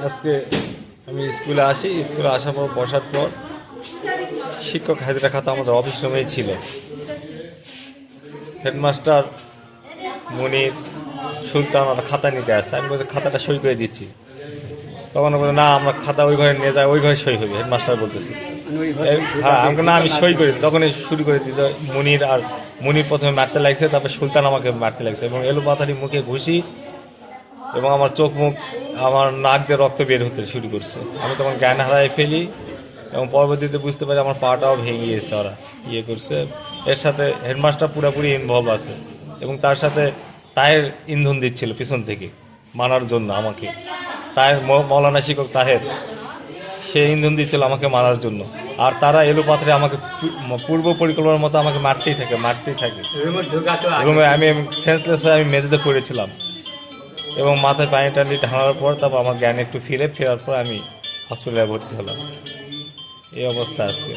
আজকে আমি স্কুলে আসি, স্কুলে আসার পর বসার পর শিক্ষক হাজিরা খাতা আমাদের অফিস রুমেই ছিল। হেডমাস্টার মনির সুলতান ওরা খাতা নিতে আসছে। আমি বলছি খাতাটা সই করে দিচ্ছি। তখন বলছে না, আমরা খাতা ওই ঘরে নিয়ে যাই, ওই ঘরে সই হবে। হেডমাস্টার বলতেছে হ্যাঁ, আমাকে না আমি সই করি। তখনই শুরু করে দিল মনির প্রথমে মারতে লাগছে, তারপর সুলতান আমাকে মারতে লাগছে এবং এলো পাতারি মুখে ঘুষি এবং আমার চোখ মুখ আমার নাক দিয়ে রক্ত বের হতে শুরু করছে। আমি তখন জ্ঞান হারাই ফেলি এবং পরবর্তীতে বুঝতে পারি আমার পাটাও ভেঙে গিয়েছে। ওরা ইয়ে করছে। এর সাথে হেডমাস্টার পুরোপুরি ইনভলভ আছে এবং তার সাথে তাহের ইন্ধন দিচ্ছিল পিছন থেকে মানার জন্য আমাকে। তাহের মৌলানা শিক্ষক তাহের, সে ইন্ধন দিচ্ছিল আমাকে মারার জন্য। আর তারা এলো পাত্রে আমাকে পূর্ব পরিকল্পনার মতো আমাকে মারতেই থাকে। রুমে আমি সেন্সলেস হয়ে আমি মেঝেতে পড়েছিলাম এবং মাথায় পানি টানি ঢালার পর তারপর আমার জ্ঞান একটু ফেরার পর আমি হসপিটালে ভর্তি হলাম। এই অবস্থা আজকে।